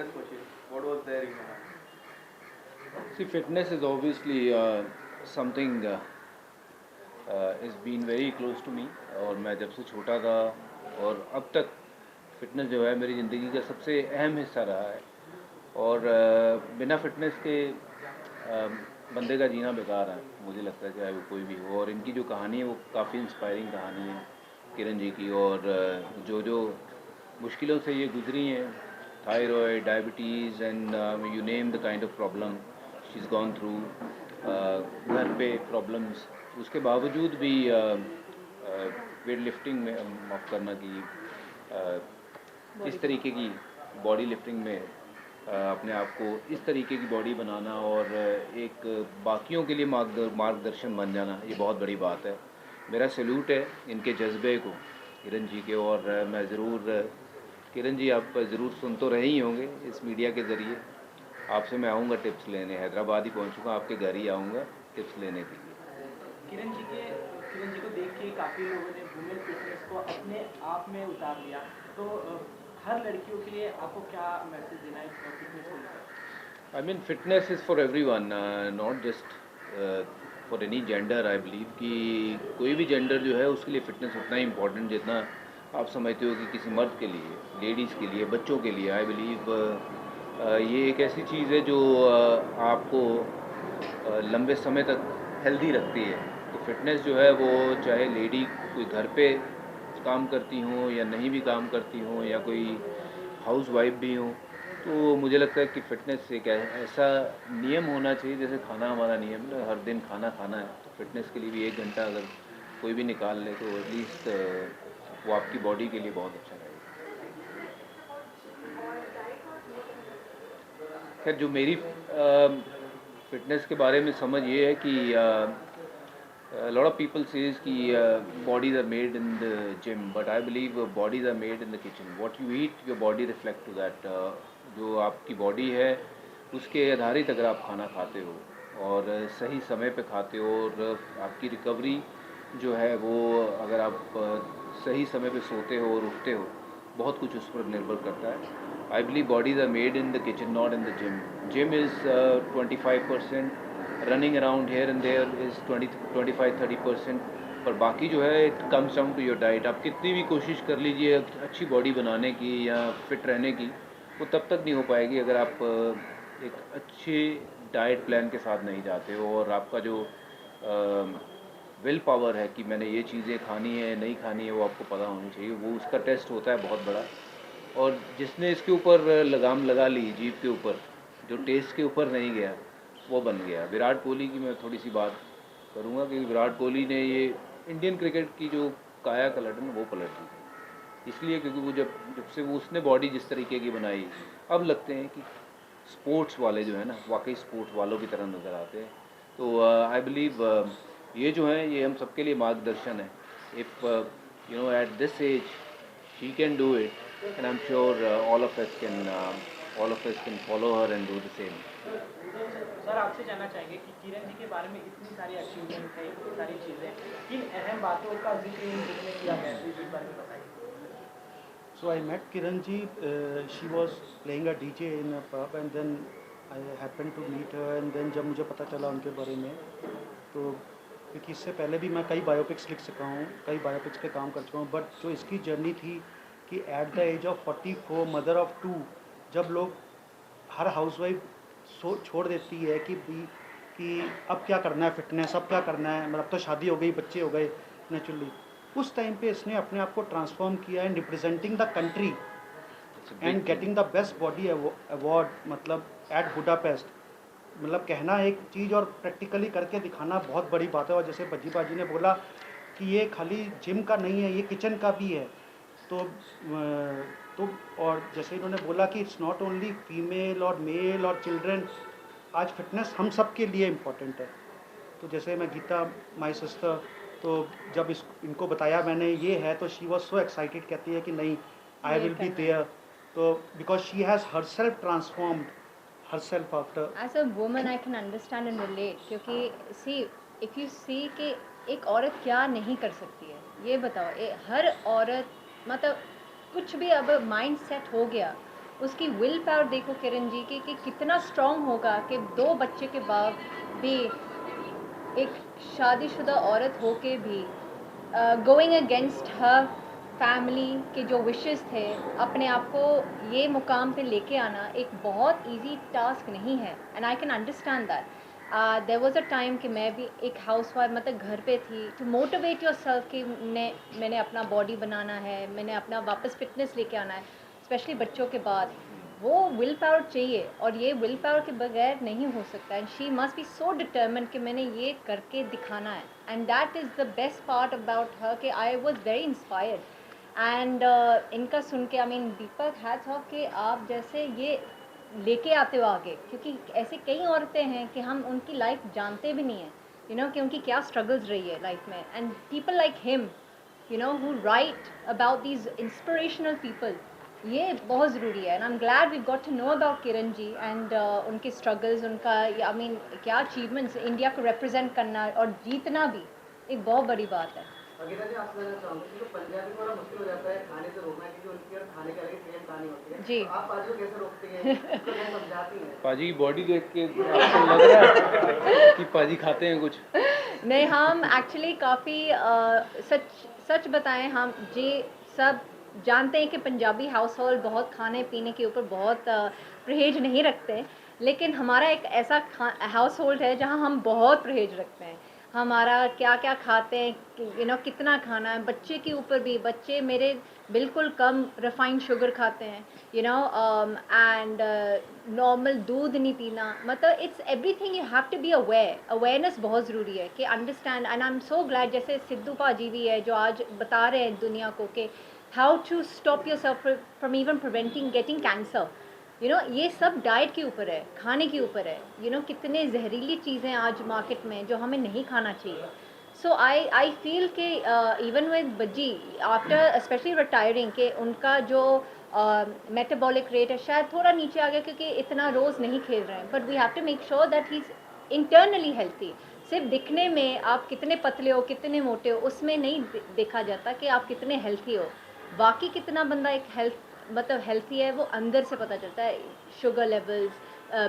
fitness coaching? What was there in your mind? See, fitness is obviously something is been very close to me, और मैं जब से छोटा था और अब तक फिटनेस जो है मेरी ज़िंदगी का सबसे अहम हिस्सा रहा है। और बिना फिटनेस के बंदे का जीना बेकार है, मुझे लगता है, चाहे वो कोई भी हो। और इनकी जो कहानी है वो काफ़ी इंस्पायरिंग कहानी है किरण जी की। और जो जो मुश्किलों से ये गुजरी हैं, thyroid, diabetes and you name the kind of problem she is gone through, घर पे प्रॉब्लम्स, उसके बावजूद भी वेट लिफ्टिंग में माफ़ करना कि इस तरीके की बॉडी लिफ्टिंग में अपने आप को इस तरीके की बॉडी बनाना और एक बाकियों के लिए मार्गदर्शन बन जाना, ये बहुत बड़ी बात है। मेरा सैल्यूट है इनके जज्बे को, किरण जी के। और मैं ज़रूर, किरण जी आप ज़रूर सुन तो रहे ही होंगे इस मीडिया के ज़रिए, आपसे मैं आऊँगा टिप्स लेने, हैदराबाद ही पहुँचूँगा, आपके घर ही आऊँगा टिप्स लेने के लिए। किरण जी को देख के काफ़ी लोगों ने वुमेन फिटनेस को अपने आप में उतार लिया, तो हर लड़कियों के लिए आपको क्या मैसेज देना है फिटनेस को लेकर? I mean, fitness is for everyone, not just for any gender. I believe कि कोई भी जेंडर जो है उसके लिए फ़िटनेस उतना ही इम्पोर्टेंट जितना आप समझते हो कि किसी मर्द के लिए, लेडीज़ के लिए, बच्चों के लिए। आई बिलीव ये एक ऐसी चीज़ है जो आपको लंबे समय तक हेल्दी रखती है। तो फिटनेस जो है वो, चाहे लेडी कोई घर पे काम करती हों या नहीं भी काम करती हों, या कोई हाउस वाइफ भी हों, तो मुझे लगता है कि फ़िटनेस एक ऐसा नियम होना चाहिए, जैसे खाना हमारा नियम है, हर दिन खाना खाना है, तो फिटनेस के लिए भी 1 घंटा अगर कोई भी निकाल ले तो एटलीस्ट वो आपकी बॉडी के लिए बहुत अच्छा रहेगा। खैर, जो मेरी फिटनेस के बारे में समझ ये है कि lot of people says कि bodies are made in the gym, but I believe bodies are made in the kitchen. What you eat, your body reflect to that. जो आपकी बॉडी है उसके आधारित अगर आप खाना खाते हो और सही समय पे खाते हो, और आपकी रिकवरी जो है वो, अगर आप सही समय पे सोते हो और उठते हो, बहुत कुछ उस पर निर्भर करता है। I believe bodies are made in the kitchen, not in the gym. Gym is 25%, running around here and there is 25-30%, पर बाकी जो है it comes down to your diet. आप कितनी भी कोशिश कर लीजिए अच्छी बॉडी बनाने की या फिट रहने की, वो तब तक नहीं हो पाएगी अगर आप एक अच्छे डाइट प्लान के साथ नहीं जाते हो। और आपका जो विल पावर है कि मैंने ये चीज़ें खानी है नहीं खानी है, वो आपको पता होनी चाहिए। वो उसका टेस्ट होता है बहुत बड़ा। और जिसने इसके ऊपर लगाम लगा ली जीभ के ऊपर, जो टेस्ट के ऊपर नहीं गया, वो बन गया। विराट कोहली की मैं थोड़ी सी बात करूँगा कि विराट कोहली ने ये इंडियन क्रिकेट की जो काया पलट है वो पलट दी थी, इसलिए क्योंकि वो जब जब से वो उसने बॉडी जिस तरीके की बनाई, अब लगते हैं कि स्पोर्ट्स वाले जो है ना, वाकई स्पोर्ट्स वालों की तरह नज़र आते हैं। तो आई बिलीव ये जो है ये हम सबके लिए मार्गदर्शन है। If you know at this age she can do it, and I am sure all of us can follow her and do the same. Sir, आपसे जानना चाहेंगे कि किरण जी के बारे में इतनी सारी अचीवमेंट है, इतनी सारी चीज़ें, किन अहम बातों का जिक्र इन बुक में किया गया है, इस बारे में बताइए। So I met Kiran ji. She was playing a DJ in a pub, and then I happened to meet her. And then जब मुझे पता चला उनके बारे में, तो क्योंकि इससे पहले भी मैं कई बायोपिक्स लिख चुका हूँ, कई बायोपिक्स पे काम कर चुका हूँ, बट जो इसकी जर्नी थी कि at the age of 44, mother of 2, जब लोग, हर हाउसवाइफ छोड़ देती है कि अब क्या करना है, फिटनेस अब क्या करना है, मतलब तो शादी हो गई, बच्चे हो गए नेचुरली, उस टाइम पे इसने अपने आप को ट्रांसफॉर्म किया and representing the country and getting the best body award, मतलब एट बुडापेस्ट। मतलब कहना एक चीज़ और प्रैक्टिकली करके दिखाना बहुत बड़ी बात है। और जैसे बज्जी बाजी ने बोला कि ये खाली जिम का नहीं है, ये किचन का भी है। तो और जैसे इन्होंने बोला कि इट्स नॉट ओनली फीमेल और मेल और चिल्ड्रन, आज फिटनेस हम सब के लिए इम्पोर्टेंट है। तो जैसे मैं गीता, माय सिस्टर, तो जब इनको बताया मैंने ये है, तो शी वॉज सो एक्साइटेड, कहती है कि नहीं, आई विल बी देयर। तो because she has herself transformed herself after. As a woman I can understand and relate, क्योंकि see if you see कि एक औरत क्या नहीं कर सकती है, ये बताओ। हर औरत, मतलब कुछ भी अब माइंड सेट हो गया उसकी विल पावर देखो किरण जी कि कितना स्ट्रांग होगा कि 2 बच्चे के बाद भी एक शादीशुदा औरत होके भी गोइंग अगेंस्ट हर फैमिली के जो विशेस थे, अपने आप को ये मुकाम पे लेके आना एक बहुत इजी टास्क नहीं है, and I can understand that. There was a time कि मैं भी एक हाउस वाइफ मतलब घर पे थी, टू मोटिवेट योर सेल्फ कि मैंने अपना बॉडी बनाना है, मैंने अपना वापस फिटनेस लेके आना है, स्पेशली बच्चों के बाद। वो विल पावर चाहिए और ये विल पावर के बगैर नहीं हो सकता, and she must be so determined कि मैंने ये करके दिखाना है, and that is the best part about her कि I was very inspired. And इनका सुन के I mean Deepak hats off कि आप जैसे ये लेके आते हो आगे, क्योंकि ऐसे कई औरतें हैं कि हम उनकी लाइफ जानते भी नहीं हैं, कि उनकी क्या स्ट्रगल्स रही है लाइफ में, and people like him who write about these inspirational people, ये बहुत ज़रूरी है, and I am glad we got to know about Kiran ji and उनके स्ट्रगल्स, उनका आई मीन क्या अचीवमेंट्स, इंडिया को रिप्रेजेंट करना और जीतना भी एक बहुत बड़ी बात है। अगेरा जी आपसे जानना चाहूँगी कि तो पंजाबी को बड़ा मुश्किल हो जाता है खाने से रोकना, क्योंकि उनकी और खाने के अलग सेम कहानी होती है। जी। तो आप पाजी को कैसे रोकती हैं, उसको कैसे समझाती हैं? पाजी की बॉडी देख के आपको लग रहा है कि पाजी खाते हैं कुछ? नहीं, हम एक्चुअली काफ़ी सच बताएं, हम जी सब जानते हैं कि पंजाबी हाउस होल्ड बहुत खाने पीने के ऊपर बहुत परहेज नहीं रखते, लेकिन हमारा एक ऐसा हाउस होल्ड है जहां हम बहुत परहेज रखते हैं। हमारा क्या क्या खाते हैं, कितना खाना है, बच्चे के ऊपर भी, बच्चे मेरे बिल्कुल कम रिफाइंड शुगर खाते हैं, एंड नॉर्मल दूध नहीं पीना, मतलब it's everything you have to be awareness बहुत ज़रूरी है कि understand, and I am so glad जैसे सिद्धू पाजी भी है जो आज बता रहे हैं दुनिया को कि how to stop yourself from even preventing getting cancer. ये सब डाइट के ऊपर है, खाने के ऊपर है, कितने जहरीली चीज़ें आज मार्केट में जो हमें नहीं खाना चाहिए। सो आई फील कि इवन विद बज्जी आफ्टर स्पेशली रिटायरिंग के उनका जो मेटाबॉलिक रेट है शायद थोड़ा नीचे आ गया क्योंकि इतना रोज़ नहीं खेल रहे हैं, but we have to make sure that he is internally healthy. सिर्फ दिखने में आप कितने पतले हो कितने मोटे हो उसमें नहीं देखा जाता कि आप कितने हेल्थी हो, बाकी कितना बंदा एक हेल्थी है वो अंदर से पता चलता है। Sugar levels,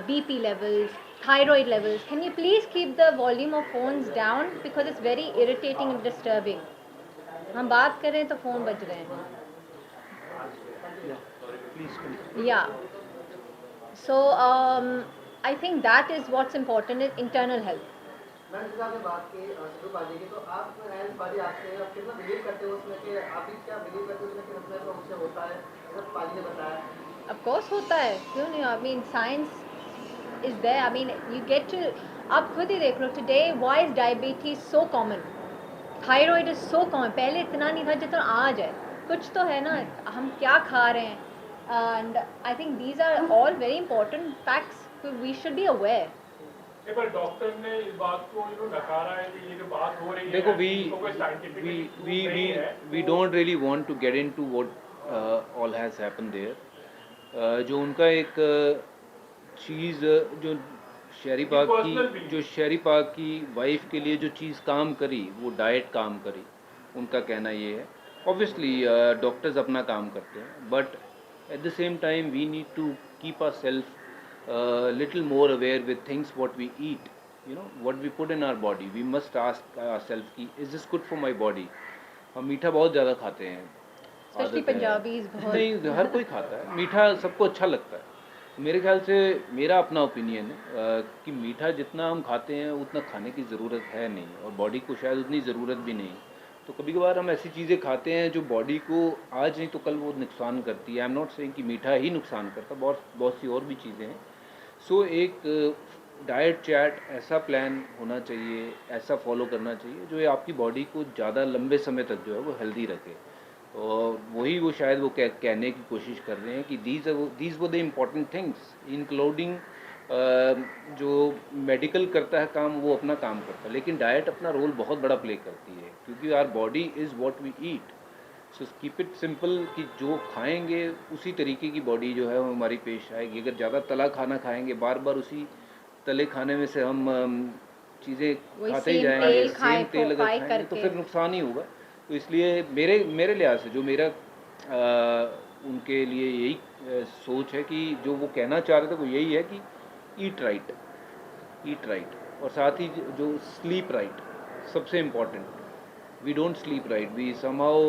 BP levels, thyroid levels. Can you please keep the volume of phones down because it's very irritating and disturbing. हम बात करें तो फ़ोन बज रहे हैं। या so I think that is what's important is internal health. मैंने जैसे आपने बात की सिद्धू पाजी की, तो आप एज पाजी आपसे आप कितना बिलीव करते हो उसमें, कि आप भी क्या बिलीव करते हो उसमें कि उसमें तो उससे होता है, जैसे पाजी ने बताया? ऑफ कोर्स होता है, क्यों नहीं। I mean science is there, I mean you get to, आप खुद ही देख लो today why is diabetes so common, thyroid is so common. पहले इतना नहीं था जितना आज है, कुछ तो है ना, हम क्या खा रहे हैं, and I think these are all very important facts, we should be aware. पर डॉक्टर ने इस बात को नकारा है कि ये जो बात हो रही देखो, है we don't really want to get into what all has happened there. जो उनका एक चीज़ जो शहरी पाक की वाइफ के लिए जो चीज़ काम करी वो डाइट काम करी, उनका कहना ये है। ऑब्वियसली डॉक्टर्स अपना काम करते हैं, but at the same time we need to keep ourself little more aware with things what we eat, what we put in our body. We must ask ourselves कि is this good for my body? हम मीठा बहुत ज़्यादा खाते हैं, specially Punjabis बहुत। नहीं, हर कोई खाता है मीठा, सबको अच्छा लगता है। मेरे ख्याल से मेरा अपना ओपिनियन है कि मीठा जितना हम खाते हैं उतना खाने की ज़रूरत है नहीं, और बॉडी को शायद उतनी ज़रूरत भी नहीं। तो कभी कभार हम ऐसी चीज़ें खाते हैं जो बॉडी को आज नहीं तो कल वो नुकसान करती है। आई एम नॉट सेइंग कि मीठा ही नुकसान करता, बहुत सी और भी चीज़ें हैं। सो एक डाइट चार्ट ऐसा प्लान होना चाहिए, ऐसा फॉलो करना चाहिए जो आपकी बॉडी को ज़्यादा लंबे समय तक जो है वो हेल्दी रखे। और वही वो शायद वो कहने की कोशिश कर रहे हैं कि these were the important things, including जो मेडिकल करता है काम वो अपना काम करता है, लेकिन डाइट अपना रोल बहुत बड़ा प्ले करती है, क्योंकि our body is what we eat. So keep it simple कि जो खाएंगे उसी तरीके की बॉडी जो है वो हमारी पेश आएगी। अगर ज़्यादा तला खाना खाएंगे, बार बार उसी तले खाने में से हम चीज़ें खाते ही जाएंगे, सेम तेल अगर खाएंगे तो फिर नुकसान ही होगा। तो इसलिए मेरे लिहाज से जो मेरा उनके लिए यही सोच है कि जो वो कहना चाह रहे थे वो यही है कि ईट राइट, और साथ ही जो स्लीप राइट सबसे important. We don't sleep right, we somehow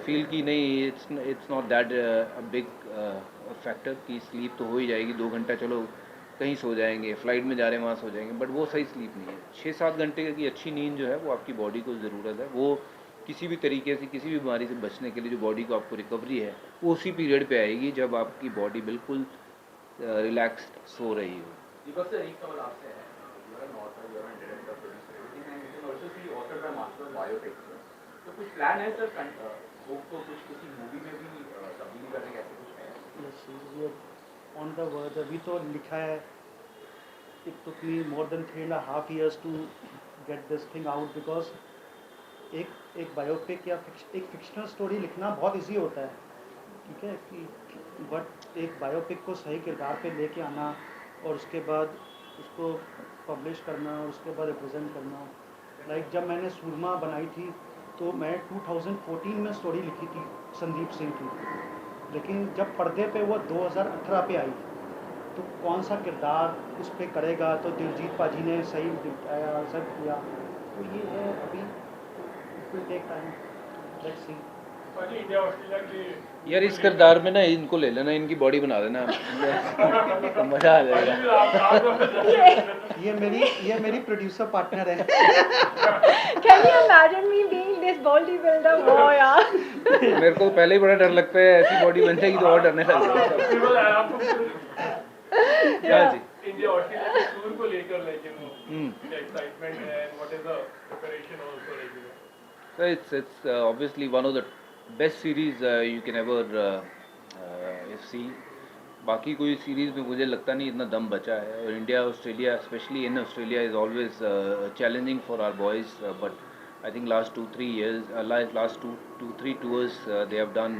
feel कि नहीं, it's not that a big factor कि स्लीप तो हो ही जाएगी, 2 घंटा चलो कहीं सो जाएंगे, फ्लाइट में जा रहे हैं वहाँ सो जाएंगे, बट वो सही स्लीप नहीं है. 6-7 घंटे की अच्छी नींद जो है वो आपकी बॉडी को ज़रूरत है. वो किसी भी तरीके से किसी भी बीमारी से बचने के लिए जो बॉडी को आपको रिकवरी है वो उसी पीरियड पे आएगी जब आपकी बॉडी बिल्कुल रिलैक्स्ड सो रही हो. दीपक सर, एक सवाल आपसे है. You are an author, you are an director, producer, everything, and you can also see author by master biopic. तो कुछ प्लान है सर बुक को कुछ किसी मूवी में भी तब्दील करने का, ऐसे कुछ है? यस, ये ऑन द वर्ड अभी तो लिखा है. It took me more than 3.5 years to get this thing out, because एक बायोपिक या एक फिक्शनल स्टोरी लिखना बहुत इजी होता है, ठीक है, कि बट एक बायोपिक को सही किरदार पे लेके आना और उसके बाद उसको पब्लिश करना और उसके बाद रिप्रेजेंट करना. लाइक जब मैंने सूरमा बनाई थी तो मैं 2014 में स्टोरी लिखी थी संदीप सिंह की, लेकिन जब पर्दे पे वो 2018 पे आई तो कौन सा किरदार उस पर करेगा, तो दिलजीत पाजी ने सही दिखाया, सब किया. तो ये है अभी, it will take time, let's see. Paaji, India Australia के यार इस किरदार में ना इनको ले लेना, इनकी बॉडी बना देना तो मज़ा आ जाएगा. ये मेरी प्रोड्यूसर पार्टनर है. Can you imagine me being this bodybuilder? Oh यार. मेरे को पहले ही बड़ा डर लगता है, ऐसी बॉडी बन जाएगी तो और डरने लग जाएगा. केवल आपको हाँ जी. इंडिया ऑस्ट्रेलिया के टूर को लेकर एक्साइटमेंट है, what is the preparation also, like you know. So it's obviously one of the best series you can ever see. बाकी कोई सीरीज़ में मुझे लगता नहीं इतना दम बचा है, और India Australia specially in Australia is always challenging for our boys, but I think last 2-3 years, last 2-3 tours they have done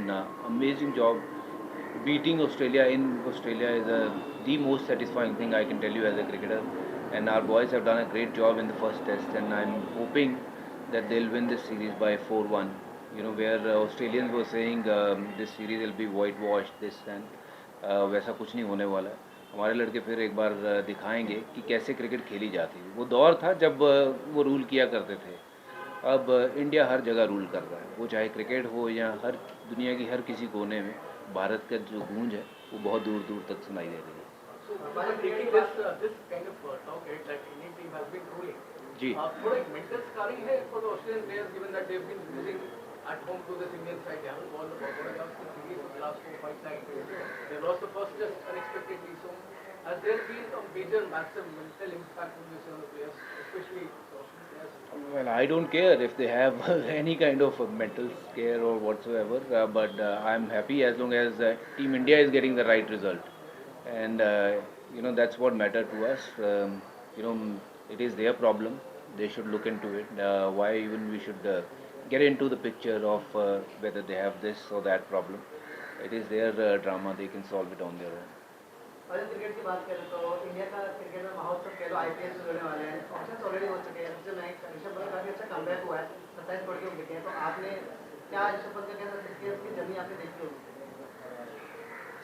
amazing job. Beating Australia in Australia is the most satisfying thing I can tell you as a cricketer, and our boys have done a great job in the first test, and I'm hoping that they'll win this series by 4-1. You know, where Australians were saying this series will be whitewashed, this and वैसा कुछ नहीं होने वाला है. हमारे लड़के फिर एक बार दिखाएंगे कि कैसे क्रिकेट खेली जाती है. वो दौर था जब वो रूल किया करते थे, अब इंडिया हर जगह रूल कर रहा है. वो चाहे क्रिकेट हो या हर दुनिया की हर किसी कोने में भारत का जो गूंज है वो बहुत दूर दूर तक सुनाई दे रही है. By taking this kind of talk that Indian team has been ruling, जी. थोड़ा एक mental scarring है for the Australian players, given that they've been losing at home to this Indian side. They haven't won the World Cup series for the last 4-5 times. They lost the first test unexpectedly. So has there been a major, massive mental impact on this on the players, especially the Australian players? Well, I don't care if they have any kind of mental scare or whatsoever, but I'm happy as long as Team India is getting the right result, and you know, that's what matter to us. You know, it is their problem. They should look into it. Why even we should get into the picture of whether they have this or that problem. It is their drama. They can solve it on their own. अगर cricket की बात करें तो India का cricket में महोत्सव कह लो, IPL शुरू होने वाले हैं, ऑप्शंस ऑलरेडी हो चुके हैं. सबसे नए ऋषभ पंत का काफी अच्छा कमबैक हुआ है, 27 करोड़ के विकेट हैं. तो आपने क्या ऋषभ पंत का कैसा क्रिकेट की जर्नी आपने देखी होगी?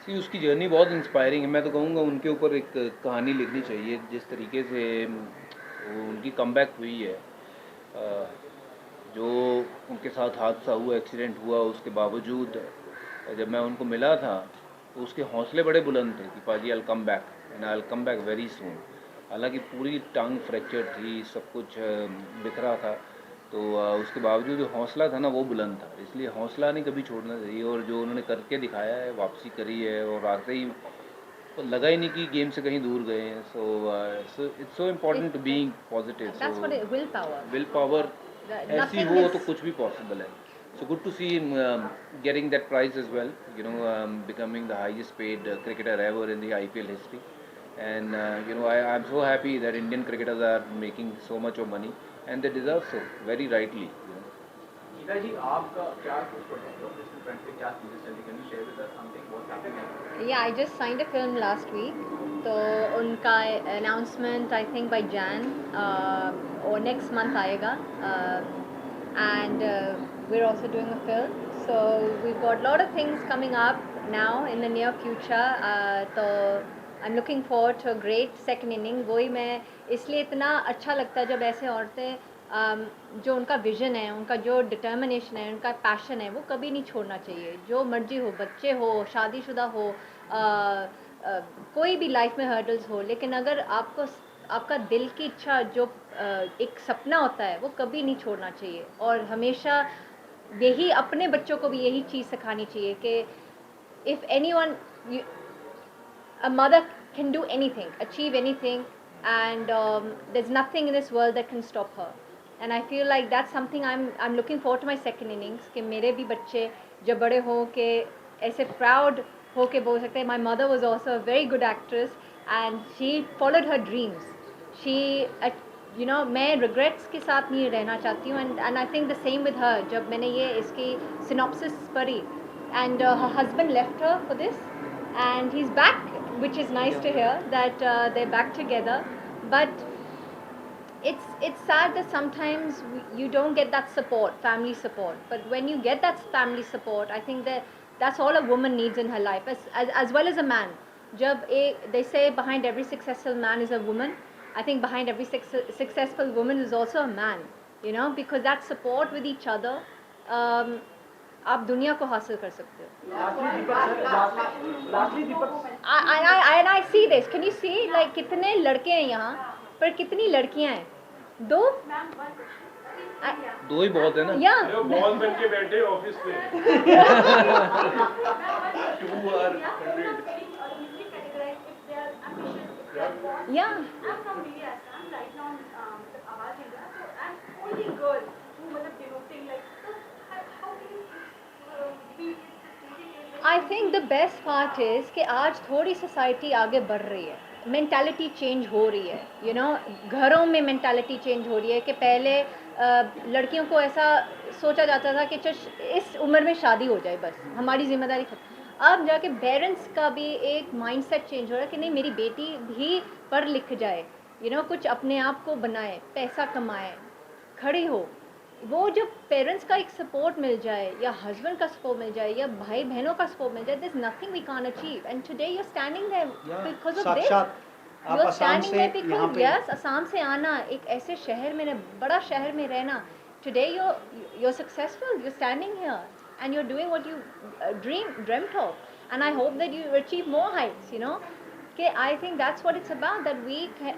सी, उसकी जर्नी बहुत इंस्पायरिंग है. मैं तो कहूँगा उनके ऊपर एक कहानी लिखनी चाहिए. जिस तरीके से उनकी कमबैक हुई है, जो उनके साथ हादसा हुआ, एक्सीडेंट हुआ, उसके बावजूद जब मैं उनको मिला था तो उसके हौसले बड़े बुलंद थे कि पाजी I come back and I come back very soon. हालांकि पूरी टांग फ्रैक्चर थी, सब कुछ बिखरा था, तो उसके बावजूद जो हौसला था ना वो बुलंद था. इसलिए हौसला नहीं कभी छोड़ना चाहिए, और जो उन्होंने करके दिखाया है, वापसी करी है, और आते ही तो लगा ही नहीं कि गेम से कहीं दूर गए हैं. So it's so important to being positive. That's what it, willpower. Willpower ऐसी Nothing हो is- तो कुछ भी पॉसिबल है. So good to see him getting that prize as well. You know, becoming the highest paid cricketer ever in the IPL history. And you know, I'm so happy that Indian cricketers are making so much of money, and they deserve so very rightly. You know. Gita जी, आपका क्या कुछ professional front पे क्या चीज़ें चली? Can you share with us something what's happening? Yeah, I just signed a film last week. तो उनका announcement I think by Jan or next month आएगा. And we're also doing a film. So we've got a lot of things coming up now in the near future. तो I'm looking forward to a great second inning. वही मैं इसलिए इतना अच्छा लगता है जब ऐसे औरतें जो उनका विजन है, उनका जो डिटर्मिनेशन है, उनका पैशन है, वो कभी नहीं छोड़ना चाहिए. जो मर्जी हो, बच्चे हो, शादीशुदा हो, कोई भी लाइफ में हर्डल्स हो, लेकिन अगर आपका दिल की इच्छा जो एक सपना होता है वो कभी नहीं छोड़ना चाहिए. और हमेशा यही अपने बच्चों को भी यही चीज़ सिखानी चाहिए कि if anyone a mother can do anything, achieve anything, and there's nothing in this world that can stop her. And I feel like that's something I'm looking forward to my second innings कि मेरे भी बच्चे जब बड़े हो के ऐसे proud हो के बोल सकते हैं. My mother was also a very good actress and she followed her dreams. She मैं regrets के साथ नहीं रहना चाहती हूँ. And I think the same with her. जब मैंने ये इसकी synopsis पढ़ी and her husband left her for this and he's back, which is nice to hear that they're back together. But it's sad that sometimes you don't get that support, family support. But when you get that family support, I think that's all a woman needs in her life, as well as a man. They say behind every successful man is a woman. I think behind every successful woman is also a man, because that support with each other, आप दुनिया को हासिल कर सकते हो. And I see this. Can you see like कितने लड़के हैं यहाँ पर कितनी लड़कियाँ हैं? दो ही बहुत है ना. Yeah. बॉल बन के बैठे ऑफिस में. 2 or 100. Yeah. I'm from India. I'm right now Awaaz India. So I'm only girl who denoting like. So how can you be? I think the best part is कि आज थोड़ी society आगे बढ़ रही है. मेंटालिटी चेंज हो रही है. घरों में मेंटालिटी चेंज हो रही है कि पहले लड़कियों को ऐसा सोचा जाता था कि इस उम्र में शादी हो जाए, बस हमारी जिम्मेदारी खत्म. अब जाके पेरेंट्स का भी एक माइंडसेट चेंज हो रहा है कि नहीं, मेरी बेटी भी पढ़ लिख जाए, कुछ अपने आप को बनाए, पैसा कमाए, खड़ी हो. वो जब पेरेंट्स का एक सपोर्ट मिल जाए या हस्बैंड का सपोर्ट मिल जाए या भाई बहनों का सपोर्ट मिल जाए, there's nothing we can't achieve. And today you're standing there because of this. You're standing there because yes, Assam से आना, एक ऐसे शहर में, बड़ा शहर में रहना. Today you're successful. You're standing here and you're doing what you dreamt of. And I hope that you achieve more heights. कि I think that's what it's about. That we can,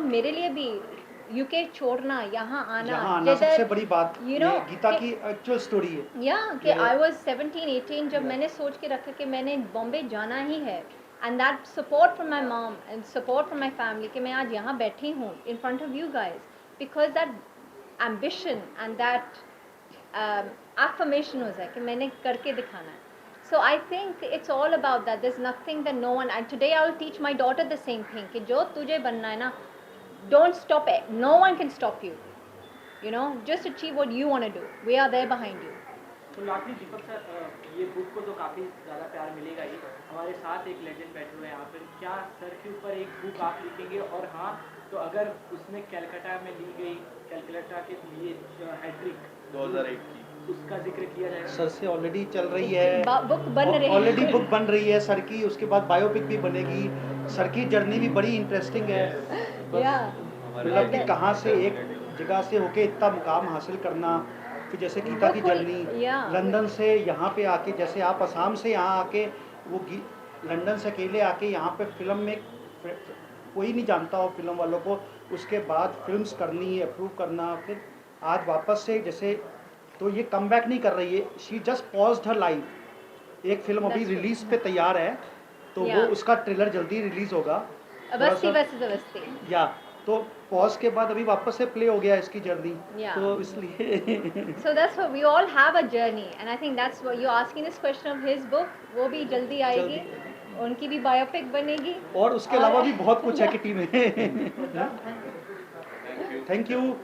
मेरे लिए भी यूके छोड़ना, यहाँ आना सबसे बड़ी बात ये गीता की एक्चुअल स्टोरी है. कि I was 17-18 जब मैंने सोच के रखा कि मैंने बॉम्बे जाना ही है. And that support from my mom and support from my family कि मैं आज यहाँ बैठी हूँ in front of you guys, because that ambition and that affirmation was कि मैंने करके दिखाना है. So I think it's all about that. There's nothing that no one, and today I will teach my daughter the same thing कि जो तुझे बनना है ना, don't stop it. No one can stop you. Just achieve what you want to do. We are there behind you. तो lastly दीपक sir, ये book को तो काफ़ी ज़्यादा प्यार मिलेगा ही. हमारे साथ एक लेजेंड बैठे हुए हैं यहाँ पर. क्या सर के ऊपर एक बुक आप लिखेंगे? और हाँ, तो अगर उसमें कैलकाटा में ली गई, कैलकाटा के लिए हैट्रिक 2001 की, उसका जिक्र किया जाएगा? सर से ऑलरेडी चल रही है, बुक बन रही है. ऑलरेडी बुक बन रही है सर की. उसके बाद बायोपिक भी बनेगी. सर की जर्नी भी बड़ी इंटरेस्टिंग है. मतलब कि कहाँ से एक जगह से होके इतना मुकाम हासिल करना, फिर जैसे गीता की जर्नी लंदन से यहाँ पे आके, जैसे आप असम से यहाँ आके, वो लंदन से अकेले आके यहाँ पे फिल्म में कोई नहीं जानता हो फिल्म वालों को. उसके बाद फिल्म्स करनी, अप्रूव करना, फिर आज वापस से जैसे, तो ये कम बैक नहीं कर रही है. She just paused her life. एक फिल्म अभी रिलीज पे तैयार है, तो वो उसका ट्रेलर जल्दी रिलीज होगा. या तो पॉज के बाद अभी वापस से प्ले हो गया इसकी जर्नी. तो इसलिए so that's what we all have a journey, and I think that's what you're asking this question of his book. वो भी जल्दी आएगी, उनकी भी बायोपिक बनेगी, और उसके अलावा भी बहुत कुछ है किटी में. Thank you.